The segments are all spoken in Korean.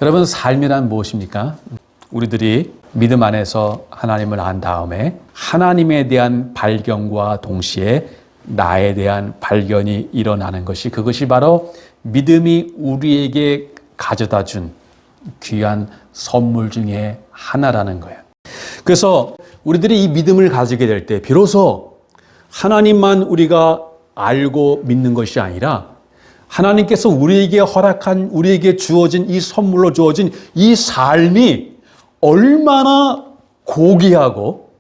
여러분, 삶이란 무엇입니까? 우리들이 믿음 안에서 하나님을 안 다음에 하나님에 대한 발견과 동시에 나에 대한 발견이 일어나는 것이, 그것이 바로 믿음이 우리에게 가져다 준 귀한 선물 중에 하나라는 거예요. 그래서 우리들이 이 믿음을 가지게 될 때 비로소 하나님만 우리가 알고 믿는 것이 아니라 하나님께서 우리에게 허락한, 우리에게 주어진 이 선물로 주어진 이 삶이 얼마나 고귀하고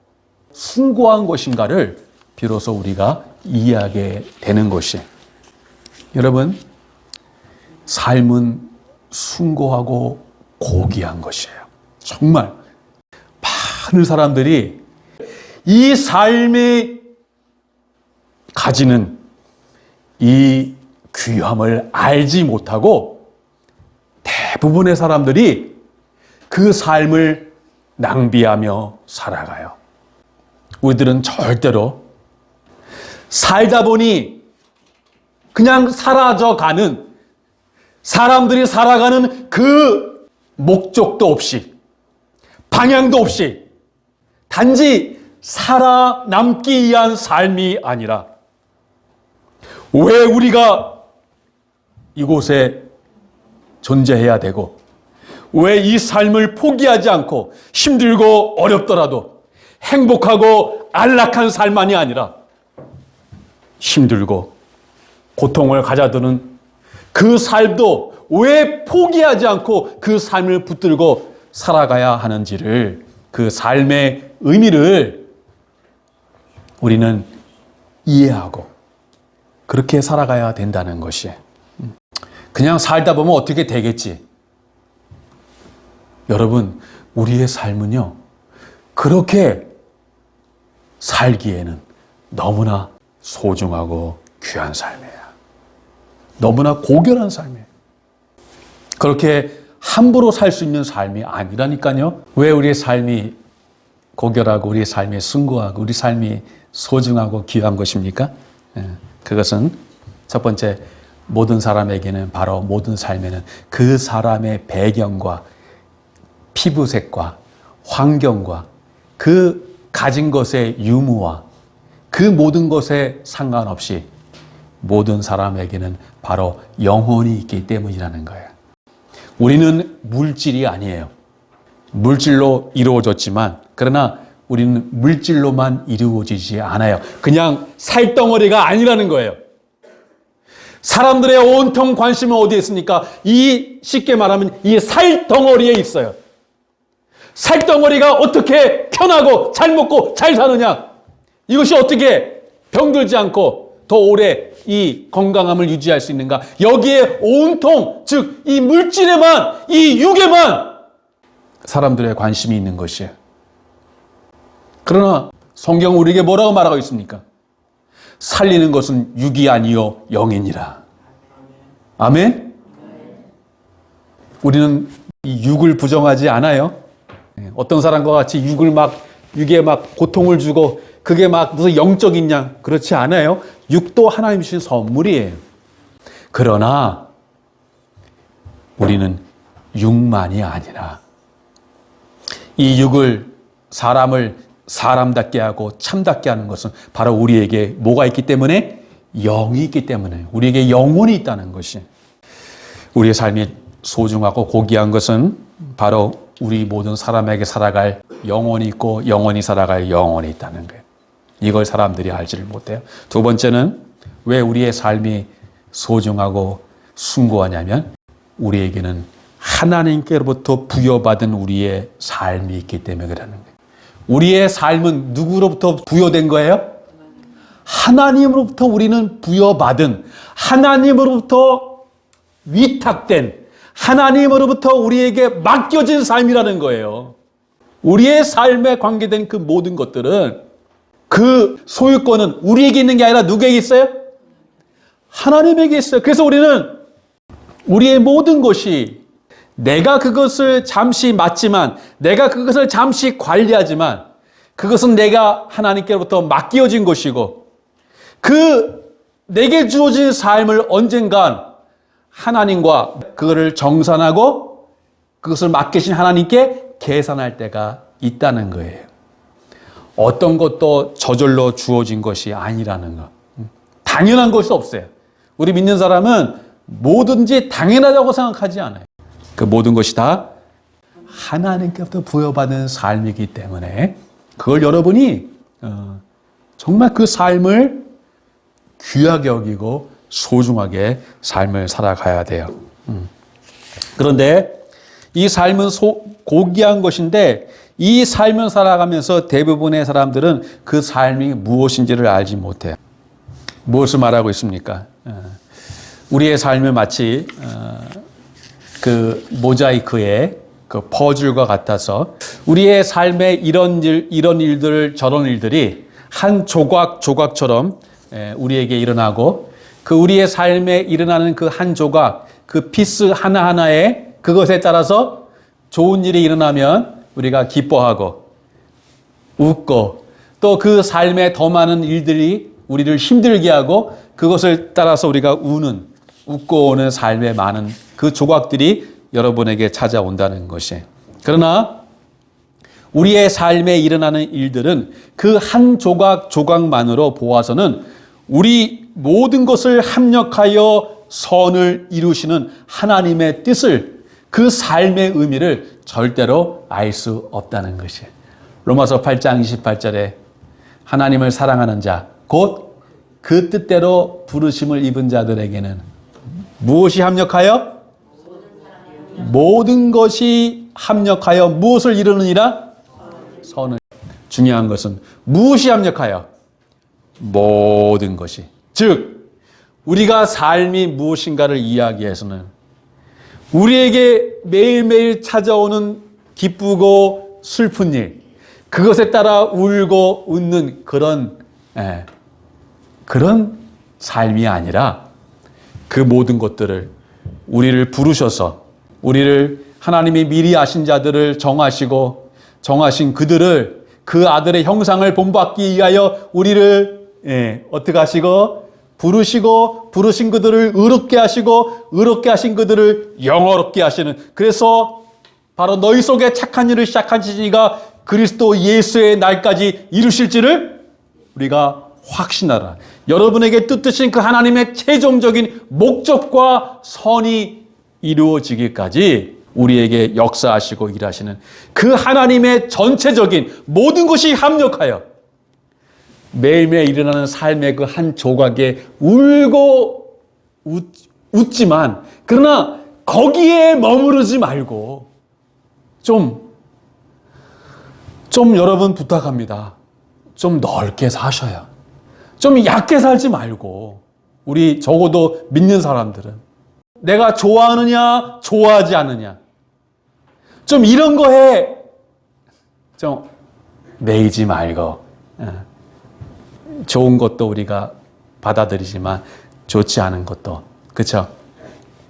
숭고한 것인가를 비로소 우리가 이해하게 되는 것이에요. 여러분, 삶은 숭고하고 고귀한 것이에요. 정말 많은 사람들이 이 삶이 가지는 이 귀함을 알지 못하고 대부분의 사람들이 그 삶을 낭비하며 살아가요. 우리들은 절대로 살다 보니 그냥 사라져가는, 사람들이 살아가는 그 목적도 없이, 방향도 없이 단지 살아남기 위한 삶이 아니라 왜 우리가 이곳에 존재해야 되고, 왜 이 삶을 포기하지 않고 힘들고 어렵더라도 행복하고 안락한 삶만이 아니라 힘들고 고통을 가져두는 그 삶도 왜 포기하지 않고 그 삶을 붙들고 살아가야 하는지를, 그 삶의 의미를 우리는 이해하고 그렇게 살아가야 된다는 것이. 그냥 살다 보면 어떻게 되겠지. 여러분, 우리의 삶은요, 그렇게 살기에는 너무나 소중하고 귀한 삶이에요. 너무나 고결한 삶이에요. 그렇게 함부로 살 수 있는 삶이 아니라니까요. 왜 우리의 삶이 고결하고 우리의 삶이 숭고하고 우리 삶이 소중하고 귀한 것입니까? 그것은 첫 번째, 모든 사람에게는, 바로 모든 삶에는 그 사람의 배경과 피부색과 환경과 그 가진 것의 유무와 그 모든 것에 상관없이 모든 사람에게는 바로 영혼이 있기 때문이라는 거예요. 우리는 물질이 아니에요. 물질로 이루어졌지만, 그러나 우리는 물질로만 이루어지지 않아요. 그냥 살덩어리가 아니라는 거예요. 사람들의 온통 관심은 어디에 있습니까? 쉽게 말하면 이 살덩어리에 있어요. 살덩어리가 어떻게 편하고 잘 먹고 잘 사느냐? 이것이 어떻게 병들지 않고 더 오래 이 건강함을 유지할 수 있는가? 여기에 온통, 즉 이 물질에만, 이 육에만 사람들의 관심이 있는 것이에요. 그러나 성경은 우리에게 뭐라고 말하고 있습니까? 살리는 것은 육이 아니요 영이니라. 아멘? 우리는 이 육을 부정하지 않아요. 어떤 사람과 같이 육에 막 고통을 주고 그게 막 무슨 영적이냐, 그렇지 않아요. 육도 하나님 주신 선물이에요. 그러나 우리는 육만이 아니라 이 육을, 사람을 사람답게 하고 참답게 하는 것은 바로 우리에게 뭐가 있기 때문에? 영이 있기 때문에, 우리에게 영혼이 있다는 것이. 우리의 삶이 소중하고 고귀한 것은 바로 우리 모든 사람에게 살아갈 영혼이 있고 영혼이 살아갈 영혼이 있다는 거예요. 이걸 사람들이 알지를 못해요. 두 번째는 왜 우리의 삶이 소중하고 숭고하냐면 우리에게는 하나님께로부터 부여받은 우리의 삶이 있기 때문에 그러는 거예요. 우리의 삶은 누구로부터 부여된 거예요? 하나님으로부터 우리는 부여받은, 하나님으로부터 위탁된, 하나님으로부터 우리에게 맡겨진 삶이라는 거예요. 우리의 삶에 관계된 그 모든 것들은, 그 소유권은 우리에게 있는 게 아니라 누구에게 있어요? 하나님에게 있어요. 그래서 우리는 우리의 모든 것이, 내가 그것을 잠시 맡지만, 내가 그것을 잠시 관리하지만, 그것은 내가 하나님께로부터 맡겨진 것이고, 그 내게 주어진 삶을 언젠간 하나님과 그거를 정산하고 그것을 맡기신 하나님께 계산할 때가 있다는 거예요. 어떤 것도 저절로 주어진 것이 아니라는 것. 당연한 것이 없어요. 우리 믿는 사람은 뭐든지 당연하다고 생각하지 않아요. 그 모든 것이 다 하나님께부터 부여받은 삶이기 때문에 그걸 여러분이 정말 그 삶을 귀하게 여기고 소중하게 삶을 살아가야 돼요. 그런데 이 삶은 고귀한 것인데 이 삶을 살아가면서 대부분의 사람들은 그 삶이 무엇인지를 알지 못해요. 무엇을 말하고 있습니까? 우리의 삶은 마치 그 모자이크의 그 퍼즐과 같아서 우리의 삶에 이런 일들 저런 일들이 한 조각처럼 우리에게 일어나고 그 우리의 삶에 일어나는 그 한 조각, 그 피스 하나하나에 그것에 따라서 좋은 일이 일어나면 우리가 기뻐하고 웃고 또 그 삶에 더 많은 일들이 우리를 힘들게 하고 그것을 따라서 우리가 웃고 오는 삶의 많은 그 조각들이 여러분에게 찾아온다는 것이. 그러나 우리의 삶에 일어나는 일들은 그 한 조각만으로 보아서는 우리 모든 것을 합력하여 선을 이루시는 하나님의 뜻을 그 삶의 의미를 절대로 알 수 없다는 것이. 로마서 8장 28절에 하나님을 사랑하는 자, 곧 그 뜻대로 부르심을 입은 자들에게는 무엇이 합력하여? 모든 것이 합력하여 무엇을 이루느니라? 선을. 중요한 것은 무엇이 합력하여? 모든 것이. 즉 우리가 삶이 무엇인가를 이야기해서는 우리에게 매일매일 찾아오는 기쁘고 슬픈 일, 그것에 따라 울고 웃는 그런 삶이 아니라 그 모든 것들을 우리를 부르셔서 우리를 하나님이 미리 아신 자들을 정하신 그들을 그 아들의 형상을 본받기 위하여 우리를 어떻게 하시고 부르시고 부르신 그들을 의롭게 하시고 의롭게 하신 그들을 영화롭게 하시는, 그래서 바로 너희 속에 착한 일을 시작하신 이가 그리스도 예수의 날까지 이루실지를 우리가 확신하라. 여러분에게 뜻하신 그 하나님의 최종적인 목적과 선이 이루어지기까지 우리에게 역사하시고 일하시는 그 하나님의 전체적인 모든 것이 합력하여 매일매일 일어나는 삶의 그 한 조각에 울고 웃지만, 그러나 거기에 머무르지 말고 좀 여러분 부탁합니다. 좀 넓게 사셔요. 좀 얕게 살지 말고, 우리 적어도 믿는 사람들은 내가 좋아하느냐 좋아하지 않느냐 좀 이런 거에 좀 매이지 말고, 좋은 것도 우리가 받아들이지만 좋지 않은 것도, 그렇죠?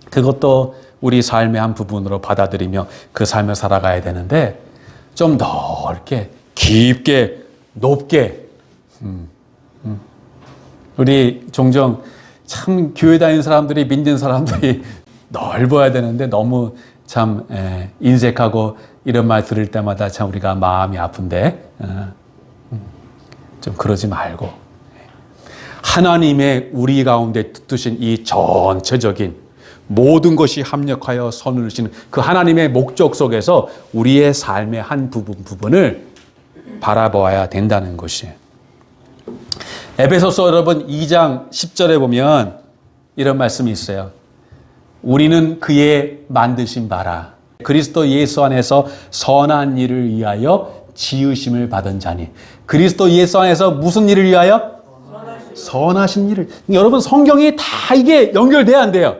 그것도 우리 삶의 한 부분으로 받아들이며 그 삶을 살아가야 되는데 좀 넓게 깊게 높게. 우리 종종 참 교회 다니는 사람들이, 믿는 사람들이 넓어야 되는데 너무 참 인색하고 이런 말 들을 때마다 참 우리가 마음이 아픈데 좀 그러지 말고 하나님의 우리 가운데 뜻하신 이 전체적인 모든 것이 합력하여 선을 이루시는 그 하나님의 목적 속에서 우리의 삶의 한 부분을 바라보아야 된다는 것이. 에베소서 여러분 2장 10절에 보면 이런 말씀이 있어요. 우리는 그의 만드신 바라 그리스도 예수 안에서 선한 일을 위하여 지으심을 받은 자니. 그리스도 예수 안에서 무슨 일을 위하여? 선하신 일을. 여러분 성경이 다 이게 연결돼야 안 돼요.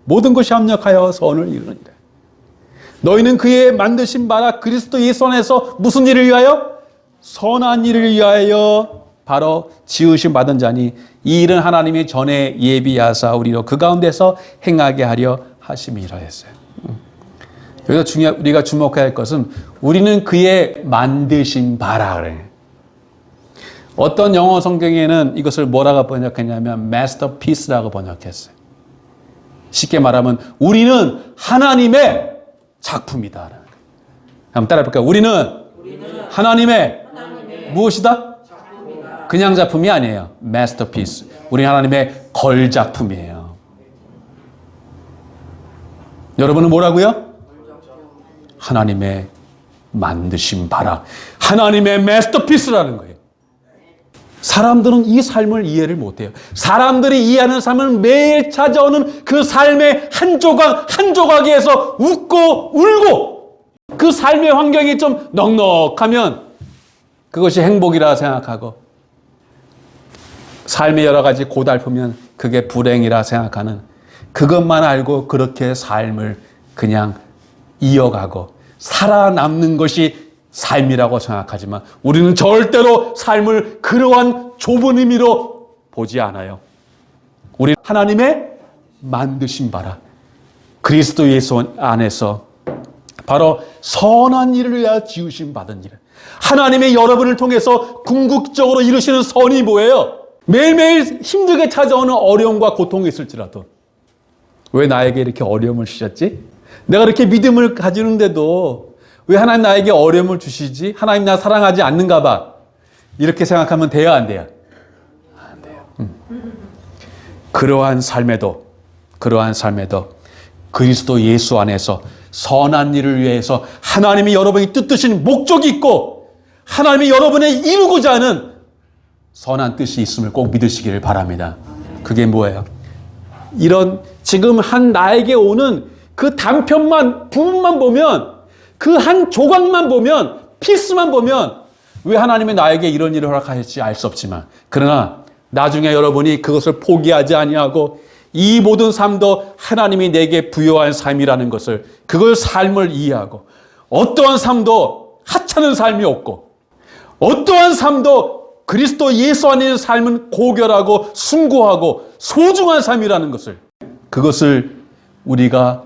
모든 것이 합력하여 선을 이루는데 너희는 그의 만드신 바라 그리스도 예수 안에서 무슨 일을 위하여? 선한 일을 위하여 바로 지으심 받은 자니 이 일은 하나님이 전에 예비하사 우리로 그 가운데서 행하게 하려 하심이라 했어요. 여기서 우리가 주목해야 할 것은 우리는 그의 만드신 바라 그래. 어떤 영어 성경에는 이것을 뭐라고 번역했냐면 masterpiece라고 번역했어요. 쉽게 말하면 우리는 하나님의 작품이다. 한번 따라해 볼까요? 우리는 하나님의 무엇이다? 그냥 작품이 아니에요. 마스터피스. 우리 하나님의 걸작품이에요. 여러분은 뭐라고요? 하나님의 만드신 바라. 하나님의 마스터피스라는 거예요. 사람들은 이 삶을 이해를 못해요. 사람들이 이해하는 삶은 매일 찾아오는 그 삶의 한 조각 한 조각에서 웃고 울고 그 삶의 환경이 좀 넉넉하면 그것이 행복이라 생각하고 삶의 여러 가지 고달프면 그게 불행이라 생각하는 그것만 알고 그렇게 삶을 그냥 이어가고 살아남는 것이 삶이라고 생각하지만 우리는 절대로 삶을 그러한 좁은 의미로 보지 않아요. 우리 하나님의 만드신 바라 그리스도 예수 안에서 바로 선한 일을 위하여 지으심 받은 일. 하나님의 여러분을 통해서 궁극적으로 이루시는 선이 뭐예요? 매일매일 힘들게 찾아오는 어려움과 고통이 있을지라도 왜 나에게 이렇게 어려움을 주셨지? 내가 이렇게 믿음을 가지는데도 왜 하나님 나에게 어려움을 주시지? 하나님 나 사랑하지 않는가 봐. 이렇게 생각하면 돼요, 안 돼요? 안 돼요. 그러한 삶에도 그리스도 예수 안에서 선한 일을 위해서 하나님이 여러분이 뜻하신 목적이 있고 하나님이 여러분의 이루고자 하는 선한 뜻이 있음을 꼭 믿으시기를 바랍니다. 그게 뭐예요? 이런 지금 한 나에게 오는 그 단편만 부분만 보면 그 한 조각만 보면 피스만 보면 왜 하나님이 나에게 이런 일을 허락하실지 알 수 없지만 그러나 나중에 여러분이 그것을 포기하지 아니하고 이 모든 삶도 하나님이 내게 부여한 삶이라는 것을 그걸 삶을 이해하고 어떠한 삶도 하찮은 삶이 없고 어떠한 삶도 그리스도 예수 안에 있는 삶은 고결하고 숭고하고 소중한 삶이라는 것을 그것을 우리가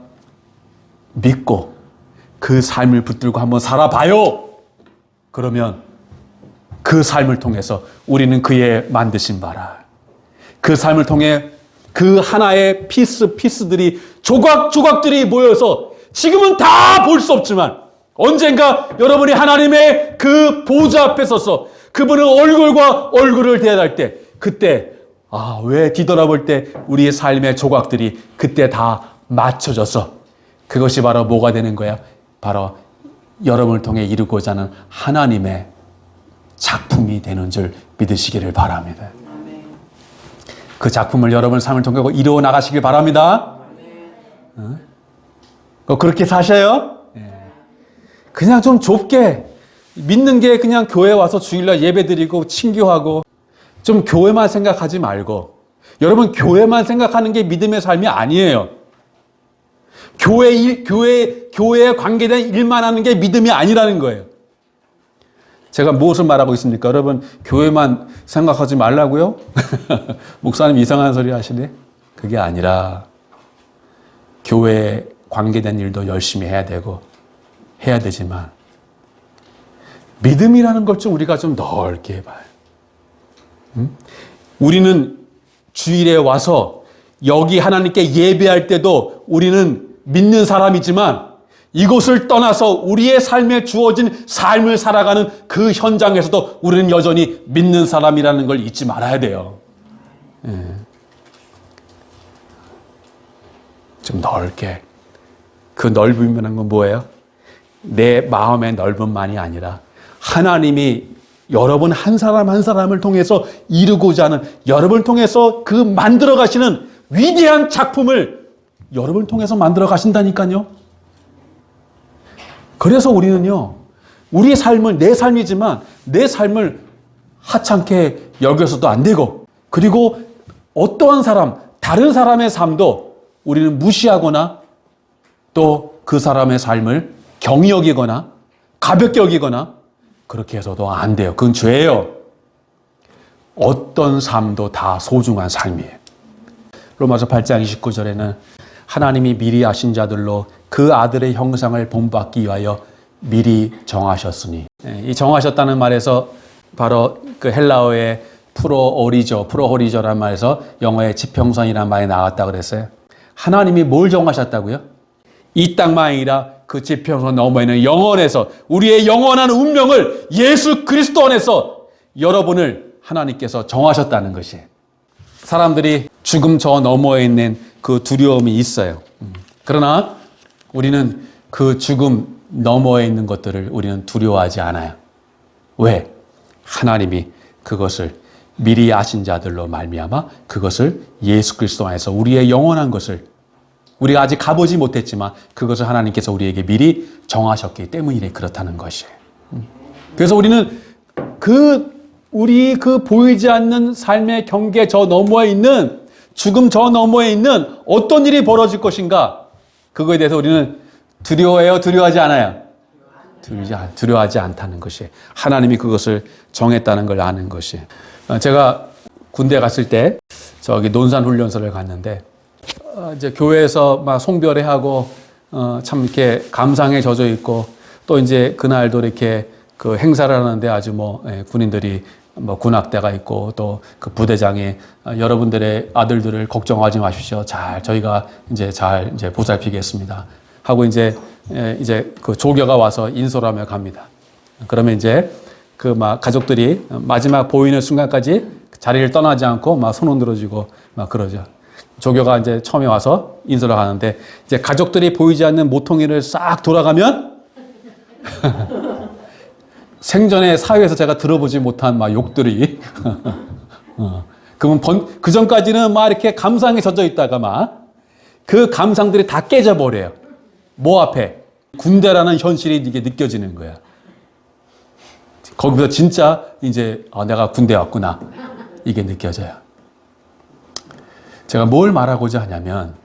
믿고 그 삶을 붙들고 한번 살아봐요. 그러면 그 삶을 통해서 우리는 그의 만드신 바라. 그 삶을 통해 그 하나의 피스들이 조각들이 모여서 지금은 다 볼 수 없지만 언젠가 여러분이 하나님의 그 보좌 앞에 서서 그분의 얼굴과 얼굴을 대할 때 그때 왜 뒤돌아볼 때 우리의 삶의 조각들이 그때 다 맞춰져서 그것이 바로 뭐가 되는 거야? 바로 여러분을 통해 이루고자 하는 하나님의 작품이 되는 줄 믿으시기를 바랍니다. 그 작품을 여러분 삶을 통해 이루어 나가시길 바랍니다. 그렇게 사셔요? 그냥 좀 좁게 믿는 게 그냥 교회 와서 주일날 예배 드리고 친교하고 좀 교회만 생각하지 말고 여러분 교회만 생각하는 게 믿음의 삶이 아니에요. 교회에 관계된 일만 하는 게 믿음이 아니라는 거예요. 제가 무엇을 말하고 있습니까? 여러분 교회만 생각하지 말라고요? 목사님 이상한 소리 하시네? 그게 아니라 교회에 관계된 일도 열심히 해야 되고 해야 되지만 믿음이라는 걸 좀 우리가 좀 넓게 해봐요. 우리는 주일에 와서 여기 하나님께 예배할 때도 우리는 믿는 사람이지만 이곳을 떠나서 우리의 삶에 주어진 삶을 살아가는 그 현장에서도 우리는 여전히 믿는 사람이라는 걸 잊지 말아야 돼요. 좀 넓게. 그 넓음이라는 건 뭐예요? 내 마음의 넓음만이 아니라 하나님이 여러분 한 사람 한 사람을 통해서 이루고자 하는 여러분을 통해서 그 만들어 가시는 위대한 작품을 여러분을 통해서 만들어 가신다니까요. 그래서 우리는요, 우리의 삶을 내 삶이지만 내 삶을 하찮게 여겨서도 안 되고 그리고 어떠한 사람, 다른 사람의 삶도 우리는 무시하거나 또 그 사람의 삶을 경히 여기거나 가볍게 여기거나 그렇게 해서도 안 돼요. 그건 죄예요. 어떤 삶도 다 소중한 삶이에요. 로마서 8장 29절에는 하나님이 미리 아신 자들로 그 아들의 형상을 본받기 위하여 미리 정하셨으니 이 정하셨다는 말에서 바로 그 헬라어의 프로호리저라는 말에서 영어의 지평선이라는 말이 나왔다 그랬어요. 하나님이 뭘 정하셨다고요? 이 땅만이 아니라 그 지평선 너머에 있는 영원에서 우리의 영원한 운명을 예수 그리스도 안에서 여러분을 하나님께서 정하셨다는 것이에요. 사람들이 죽음 저 너머에 있는 그 두려움이 있어요. 그러나 우리는 그 죽음 너머에 있는 것들을 우리는 두려워하지 않아요. 왜? 하나님이 그것을 미리 아신 자들로 말미암아 그것을 예수 그리스도 안에서 우리의 영원한 것을 우리가 아직 가보지 못했지만 그것을 하나님께서 우리에게 미리 정하셨기 때문에 그렇다는 것이에요. 그래서 우리는 우리 보이지 않는 삶의 경계 저 너머에 있는 죽음 저 너머에 있는 어떤 일이 벌어질 것인가 그거에 대해서 우리는 두려워해요? 두려워하지 않아요? 두려워하지 않다는 것이 하나님이 그것을 정했다는 걸 아는 것이. 제가 군대 갔을 때 저기 논산훈련소를 갔는데 이제 교회에서 막 송별회하고 참 이렇게 감상에 젖어 있고 또 이제 그날도 이렇게 그 행사를 하는데 아주 군인들이 군악대가 있고 또 그 부대장이 여러분들의 아들들을 걱정하지 마십시오. 저희가 잘 보살피겠습니다. 하고 이제 그 조교가 와서 인솔 하며 갑니다. 그러면 이제 가족들이 마지막 보이는 순간까지 자리를 떠나지 않고 손 흔들어주고 그러죠. 조교가 이제 처음에 와서 인솔을 하는데 이제 가족들이 보이지 않는 모퉁이를 싹 돌아가면 생전에 사회에서 제가 들어보지 못한 욕들이 그러면 그 전까지는 이렇게 감상에 젖어 있다가 그 감상들이 다 깨져버려요. 뭐 앞에? 군대라는 현실이 이게 느껴지는 거야. 거기서 진짜 이제 내가 군대 왔구나 이게 느껴져요. 제가 뭘 말하고자 하냐면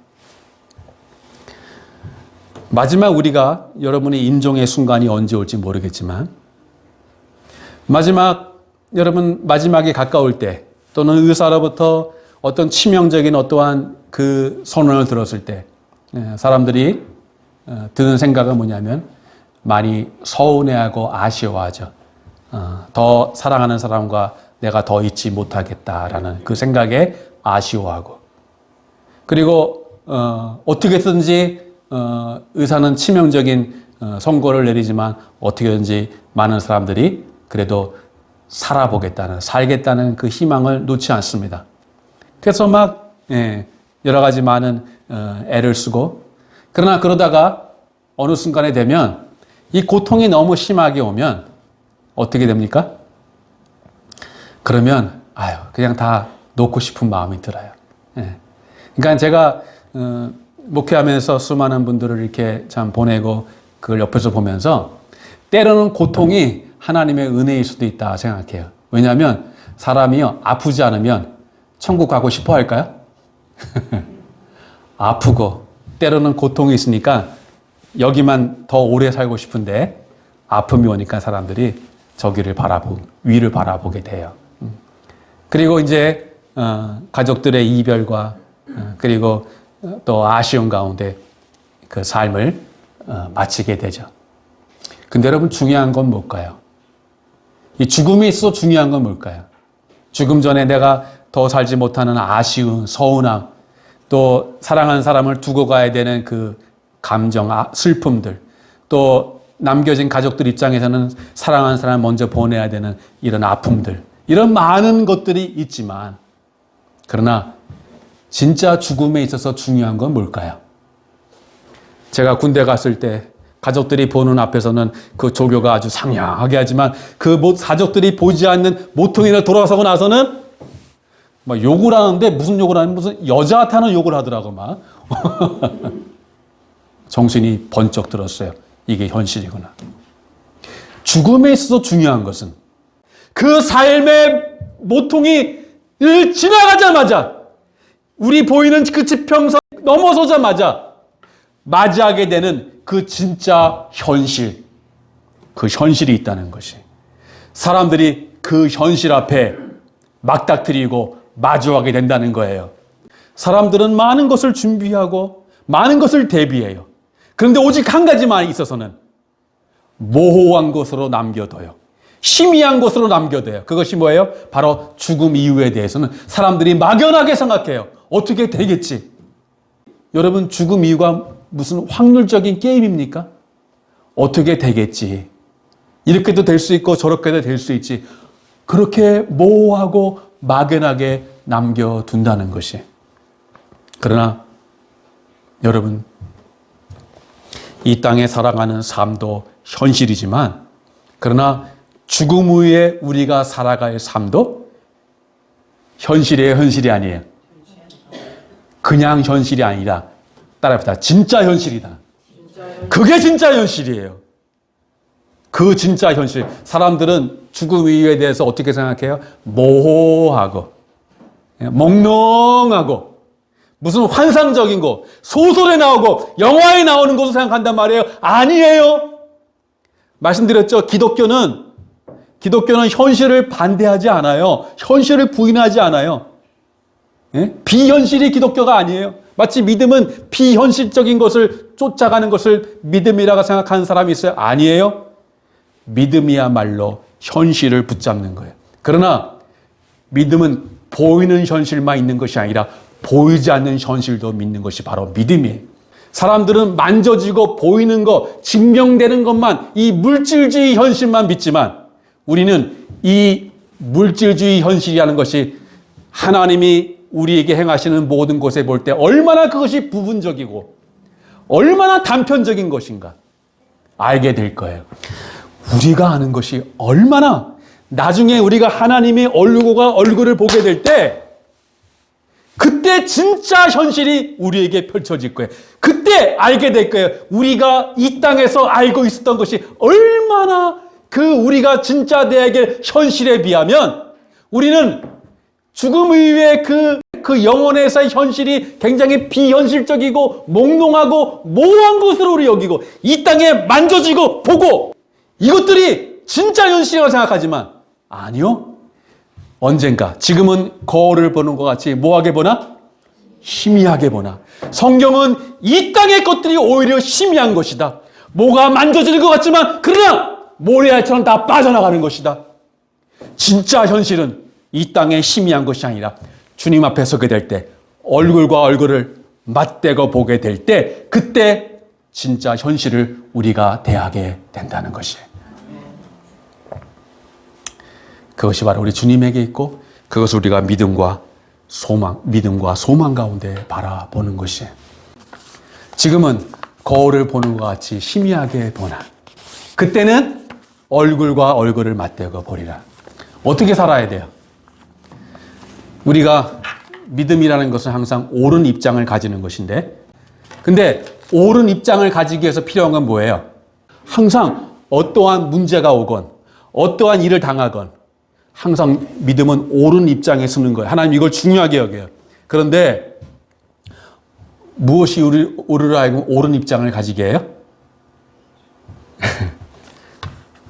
마지막 우리가 여러분의 임종의 순간이 언제 올지 모르겠지만 여러분 마지막에 가까울 때 또는 의사로부터 어떤 치명적인 어떠한 그 선언을 들었을 때 사람들이 드는 생각은 뭐냐면 많이 서운해하고 아쉬워하죠. 더 사랑하는 사람과 내가 더 있지 못하겠다라는 그 생각에 아쉬워하고 그리고 어떻게든지 의사는 치명적인 선고를 내리지만 어떻게든지 많은 사람들이 그래도 살겠다는 그 희망을 놓지 않습니다. 그래서 여러 가지 많은 애를 쓰고 그러다가 어느 순간에 되면 이 고통이 너무 심하게 오면 어떻게 됩니까? 그러면 그냥 다 놓고 싶은 마음이 들어요. 그러니까 제가 목회하면서 수많은 분들을 이렇게 참 보내고 그걸 옆에서 보면서 때로는 고통이 하나님의 은혜일 수도 있다 생각해요. 왜냐하면 사람이요 아프지 않으면 천국 가고 싶어 할까요? 아프고 때로는 고통이 있으니까 여기만 더 오래 살고 싶은데 아픔이 오니까 사람들이 위를 바라보게 돼요. 그리고 이제 가족들의 이별과 그리고 또 아쉬운 가운데 그 삶을 마치게 되죠. 근데 여러분 중요한 건 뭘까요? 이 죽음이 있어 중요한 건 뭘까요? 죽음 전에 내가 더 살지 못하는 아쉬운 서운함 또 사랑하는 사람을 두고 가야 되는 그 감정, 슬픔들 또 남겨진 가족들 입장에서는 사랑하는 사람을 먼저 보내야 되는 이런 아픔들 이런 많은 것들이 있지만 그러나 진짜 죽음에 있어서 중요한 건 뭘까요? 제가 군대 갔을 때 가족들이 보는 앞에서는 그 조교가 아주 상냥하게 하지만 그 가족들이 보지 않는 모퉁이를 돌아서고 나서는 욕을 하는데 무슨 욕을 하는 무슨 여자한테는 욕을 하더라고 정신이 번쩍 들었어요. 이게 현실이구나. 죽음에 있어서 중요한 것은 그 삶의 모퉁이를 지나가자마자 우리 보이는 그 지평선 넘어서자마자 맞이하게 되는 그 진짜 현실, 그 현실이 있다는 것이 사람들이 그 현실 앞에 막닥뜨리고 마주하게 된다는 거예요. 사람들은 많은 것을 준비하고 많은 것을 대비해요. 그런데 오직 한 가지만 있어서는 모호한 것으로 남겨둬요. 희미한 것으로 남겨둬요. 그것이 뭐예요? 바로 죽음 이후에 대해서는 사람들이 막연하게 생각해요. 어떻게 되겠지? 여러분 죽음 이후가 무슨 확률적인 게임입니까? 어떻게 되겠지. 이렇게도 될 수 있고 저렇게도 될 수 있지. 그렇게 모호하고 막연하게 남겨둔다는 것이. 그러나 여러분, 이 땅에 살아가는 삶도 현실이지만, 그러나 죽음 후에 우리가 살아갈 삶도 현실이에요, 현실이 아니에요? 그냥 현실이 아니라, 따라합시다. 진짜 현실이다. 그게 진짜 현실이에요. 그 진짜 현실. 사람들은 죽음 이유에 대해서 어떻게 생각해요? 모호하고, 몽롱하고, 무슨 환상적인 거, 소설에 나오고, 영화에 나오는 것을 생각한단 말이에요. 아니에요. 말씀드렸죠. 기독교는 현실을 반대하지 않아요. 현실을 부인하지 않아요. 비현실이 기독교가 아니에요. 마치 믿음은 비현실적인 것을 쫓아가는 것을 믿음이라고 생각하는 사람이 있어요. 아니에요. 믿음이야말로 현실을 붙잡는 거예요. 그러나 믿음은 보이는 현실만 있는 것이 아니라 보이지 않는 현실도 믿는 것이 바로 믿음이에요. 사람들은 만져지고 보이는 것, 증명되는 것만, 이 물질주의 현실만 믿지만 우리는 이 물질주의 현실이라는 것이 하나님이 우리에게 행하시는 모든 곳에 볼 때 얼마나 그것이 부분적이고 얼마나 단편적인 것인가 알게 될 거예요. 우리가 아는 것이 얼마나, 나중에 우리가 하나님의 얼굴을 보게 될 때 그때 진짜 현실이 우리에게 펼쳐질 거예요. 그때 알게 될 거예요. 우리가 이 땅에서 알고 있었던 것이 얼마나 우리가 진짜 대학의 현실에 비하면 우리는 죽음 이후의 그 영혼에서의 현실이 굉장히 비현실적이고 몽롱하고 모호한 것으로 우리 여기고 이 땅에 만져지고 보고 이것들이 진짜 현실이라고 생각하지만 아니요. 언젠가 지금은 거울을 보는 것 같이 뭐하게 보나? 희미하게 보나. 성경은 이 땅의 것들이 오히려 희미한 것이다. 뭐가 만져지는 것 같지만 그러나 모래알처럼 다 빠져나가는 것이다. 진짜 현실은 이 땅의 희미한 것이 아니라 주님 앞에 서게 될 때 얼굴과 얼굴을 맞대고 보게 될 때 그때 진짜 현실을 우리가 대하게 된다는 것이에요. 그것이 바로 우리 주님에게 있고 그것을 우리가 믿음과 소망 가운데 바라보는 것이에요. 지금은 거울을 보는 것 같이 희미하게 보나 그때는 얼굴과 얼굴을 맞대고 보리라. 어떻게 살아야 돼요? 우리가 믿음이라는 것은 항상 옳은 입장을 가지는 것인데 근데 옳은 입장을 가지기 위해서 필요한 건 뭐예요? 항상 어떠한 문제가 오건 어떠한 일을 당하건 항상 믿음은 옳은 입장에 서는 거예요. 하나님 이걸 중요하게 여겨요. 그런데 무엇이 우리를 알고 옳은 입장을 가지게 해요?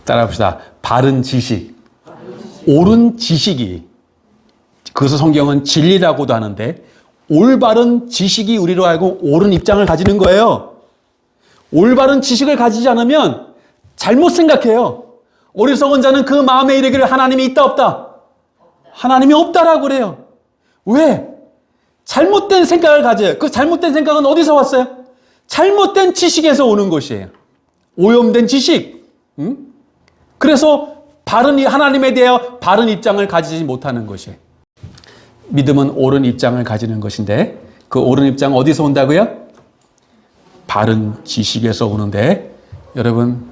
따라합시다. 바른 지식. 옳은 지식이, 그것을 성경은 진리라고도 하는데 올바른 지식이 우리로 알고 옳은 입장을 가지는 거예요. 올바른 지식을 가지지 않으면 잘못 생각해요. 어리석은 자는 그 마음에 이르기를 하나님이 있다 없다? 하나님이 없다라고 그래요. 왜? 잘못된 생각을 가져요. 그 잘못된 생각은 어디서 왔어요? 잘못된 지식에서 오는 것이에요. 오염된 지식. 그래서 하나님에 대하여 바른 입장을 가지지 못하는 것이에요. 믿음은 옳은 입장을 가지는 것인데 그 옳은 입장 어디서 온다고요? 바른 지식에서 오는데 여러분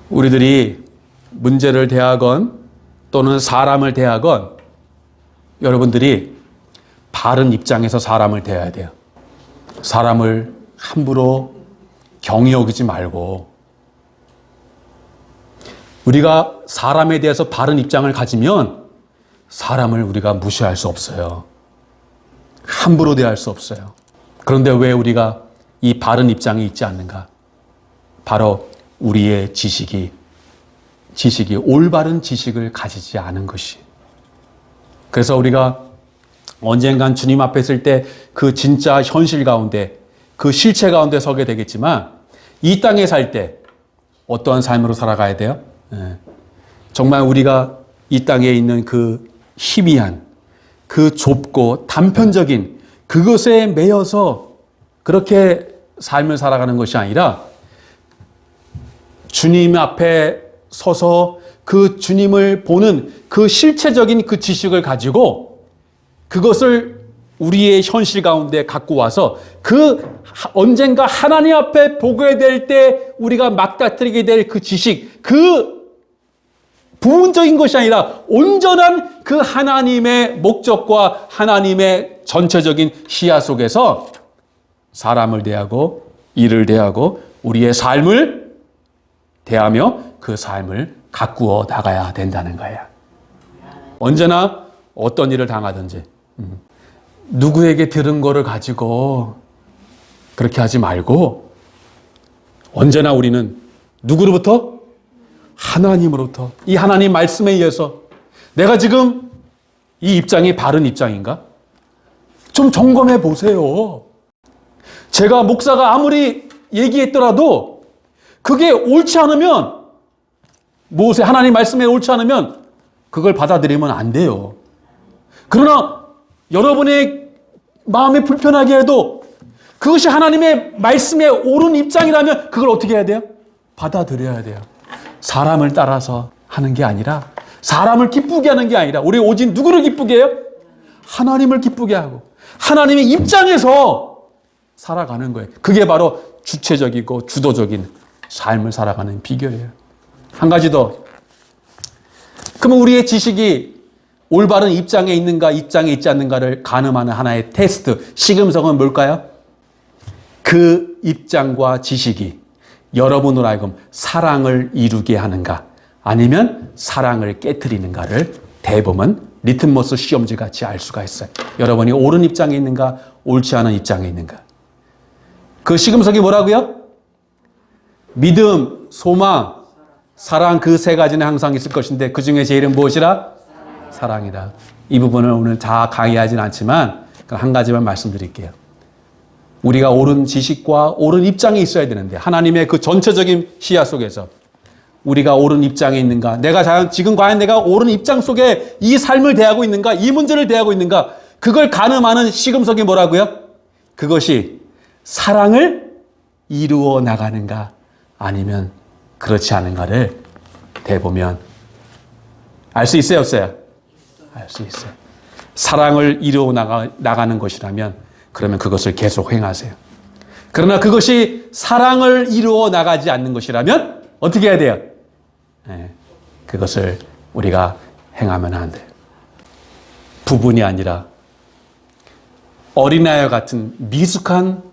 우리들이 문제를 대하건 또는 사람을 대하건 여러분들이 바른 입장에서 사람을 대해야 돼요. 사람을 함부로 경히 여기지 말고 우리가 사람에 대해서 바른 입장을 가지면 사람을 우리가 무시할 수 없어요. 함부로 대할 수 없어요. 그런데 왜 우리가 이 바른 입장이 있지 않는가? 바로 우리의 지식이 올바른 지식을 가지지 않은 것이. 그래서 우리가 언젠간 주님 앞에 있을 때 그 진짜 현실 가운데 그 실체 가운데 서게 되겠지만 이 땅에 살 때 어떠한 삶으로 살아가야 돼요? 정말 우리가 이 땅에 있는 그 희미한 그 좁고 단편적인 그것에 매여서 그렇게 삶을 살아가는 것이 아니라 주님 앞에 서서 그 주님을 보는 그 실체적인 그 지식을 가지고 그것을 우리의 현실 가운데 갖고 와서 그 언젠가 하나님 앞에 보게 될 때 우리가 막다트리게 될 그 지식, 그 부분적인 것이 아니라 온전한 그 하나님의 목적과 하나님의 전체적인 시야 속에서 사람을 대하고 일을 대하고 우리의 삶을 대하며 그 삶을 가꾸어 나가야 된다는 거야. 언제나 어떤 일을 당하든지 누구에게 들은 거를 가지고 그렇게 하지 말고 언제나 우리는 누구로부터? 하나님으로부터. 이 하나님 말씀에 의해서 내가 지금 이 입장이 바른 입장인가? 좀 점검해 보세요. 제가 목사가 아무리 얘기했더라도 그게 옳지 않으면 모세 하나님 말씀에 옳지 않으면 그걸 받아들이면 안 돼요. 그러나 여러분의 마음이 불편하게 해도 그것이 하나님의 말씀에 옳은 입장이라면 그걸 어떻게 해야 돼요? 받아들여야 돼요. 사람을 따라서 하는 게 아니라 사람을 기쁘게 하는 게 아니라 우리 오직 누구를 기쁘게 해요? 하나님을 기쁘게 하고 하나님의 입장에서 살아가는 거예요. 그게 바로 주체적이고 주도적인 삶을 살아가는 비결이에요. 한 가지 더. 그러면 우리의 지식이 올바른 입장에 있는가, 입장에 있지 않는가를 가늠하는 하나의 테스트, 시금석은 뭘까요? 그 입장과 지식이 여러분으로 하여금 사랑을 이루게 하는가, 아니면 사랑을 깨트리는가를 대부분 리트머스 시험지 같이 알 수가 있어요. 여러분이 옳은 입장에 있는가, 옳지 않은 입장에 있는가. 그 시금석이 뭐라고요? 믿음, 소망, 사랑, 그 세 가지는 항상 있을 것인데 그 중에 제일은 무엇이라? 사랑이다. 이 부분을 오늘 다 강의하진 않지만 한 가지만 말씀드릴게요. 우리가 옳은 지식과 옳은 입장에 있어야 되는데 하나님의 그 전체적인 시야 속에서 우리가 옳은 입장에 있는가, 내가 지금 과연 내가 옳은 입장 속에 이 삶을 대하고 있는가, 이 문제를 대하고 있는가, 그걸 가늠하는 시금석이 뭐라고요? 그것이 사랑을 이루어 나가는가 아니면 그렇지 않은가를 대보면 알 수 있어요, 없어요? 알 수 있어요. 사랑을 이루어 나가는 것이라면 그러면 그것을 계속 행하세요. 그러나 그것이 사랑을 이루어 나가지 않는 것이라면 어떻게 해야 돼요? 네, 그것을 우리가 행하면 안 돼요. 부분이 아니라 어린아이와 같은 미숙한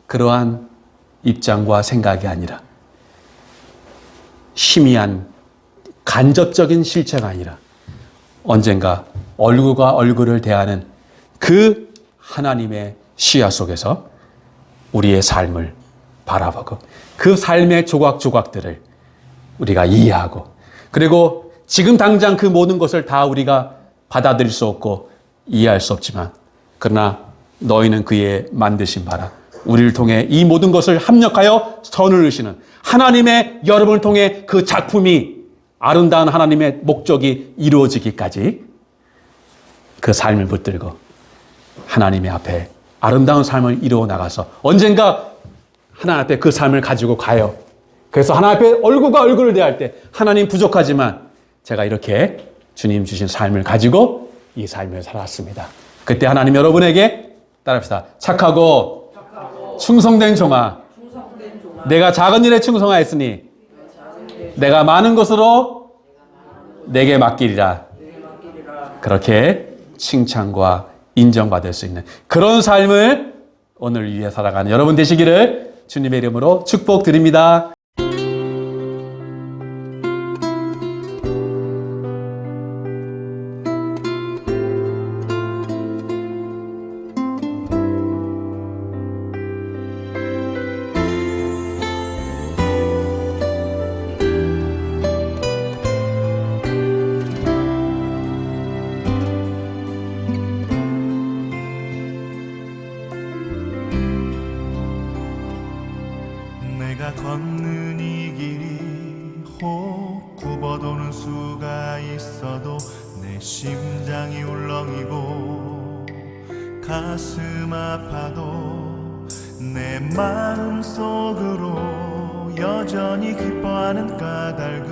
그러한 입장과 생각이 아니라 희미한 간접적인 실체가 아니라 언젠가 얼굴과 얼굴을 대하는 그 하나님의 시야 속에서 우리의 삶을 바라보고 그 삶의 조각조각들을 우리가 이해하고 그리고 지금 당장 그 모든 것을 다 우리가 받아들일 수 없고 이해할 수 없지만 그러나 너희는 그의 만드신 바라 우리를 통해 이 모든 것을 합력하여 선을 이루시는 하나님의 여러분을 통해 그 작품이 아름다운 하나님의 목적이 이루어지기까지 그 삶을 붙들고 하나님의 앞에 아름다운 삶을 이루어 나가서 언젠가 하나님 앞에 그 삶을 가지고 가요. 그래서 하나님 앞에 얼굴과 얼굴을 대할 때 하나님 부족하지만 제가 이렇게 주님 주신 삶을 가지고 이 삶을 살았습니다. 그때 하나님 여러분에게 따라합시다. 착하고 충성된 종아 내가 작은 일에 충성하였으니 내가 많은 것으로 내게 맡기리라. 그렇게 칭찬과 인정받을 수 있는 그런 삶을 오늘 위해 살아가는 여러분 되시기를 주님의 이름으로 축복드립니다. 내가 걷는 이 길이 혹 굽어도는 수가 있어도 내 심장이 울렁이고 가슴 아파도 내 마음 속으로 여전히 기뻐하는 까닭은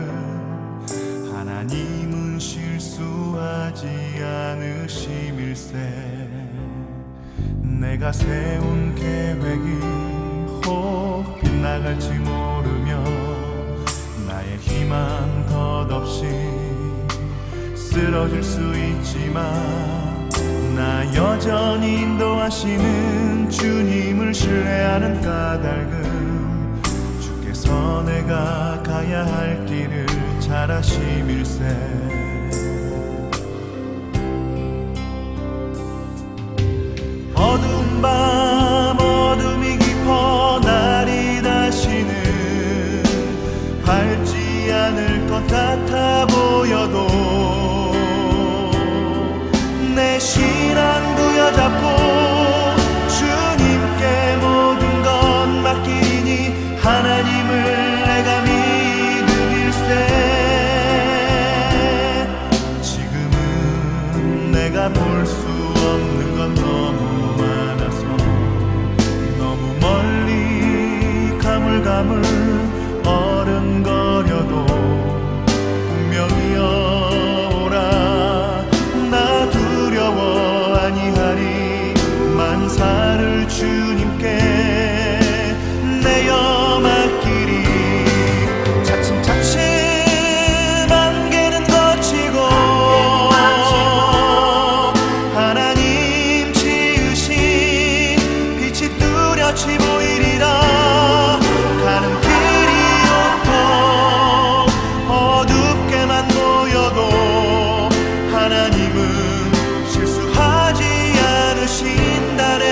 하나님은 실수하지 않으심일세. 내가 세운 계획이 혹 빗나갈지 모르며 나의 희망 덧없이 쓰러질 수 있지만 나 여전히 인도하시는 주님을 신뢰하는 까닭은 주께서 내가 가야 할 길을 잘 아심일세. 어두운 밤 어둠이 깊어 날이 다시는 밝지 않을 것 같아 보여도 내 신앙 부여잡고 주님께 모든 것 맡기니 하나님을 내가 믿음일세. 지금은 내가 볼 수 없는 건 너무 많아서 너무 멀리 가물가물 어른거려도 분명히 오라 나 두려워 아니하리. 만사를 주님께 내어 맡기리. 차츰차츰 안개는 거치고 하나님 지으신 빛이 뚜렷이 보이리라. 가는 길이 온통 어둡게만 보여도 하나님은 실수하지 않으신다네.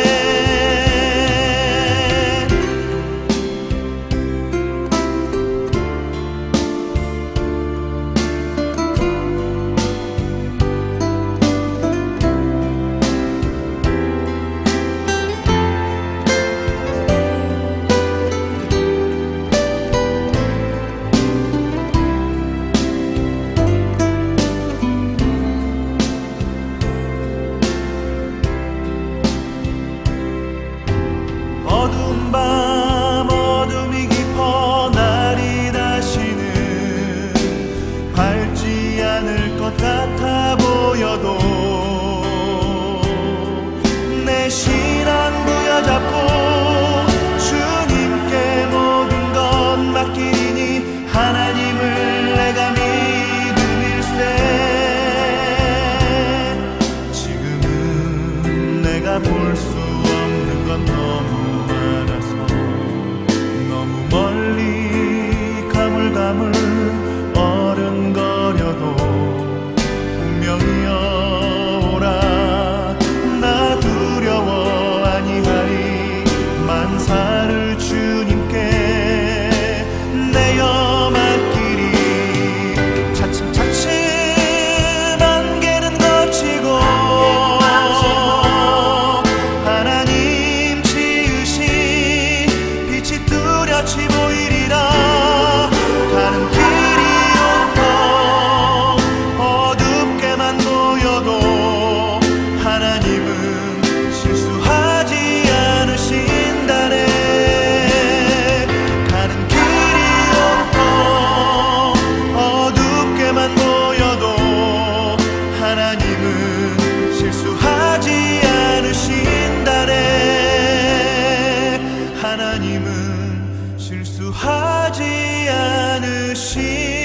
어두운 밤 어둠이 깊어 날이 다시는 밝지 않을 것 같아 보여도 내 신앙 부여잡고 주님께 모든 것 맡기니 하나님을 내가 믿음일세. 지금은 내가 볼 수 없는 건 너무 많아서 너무 멀리 가물가물 어른거려도 분명히 오라 나 두려워 아니하리. 만사를 주님께 내어 맡기리. 차츰차츰 안개는 거치고 하나님 지으신 빛이 뚜렷이 보이리라. 가는 길이 온통 어둡게만 보여도 하나님은 실수하지 않으신다네. 가는 길이 온통 어둡게만 보여도 하나님은 실수하지 않으신다네. 하나님은 실수하지 않으신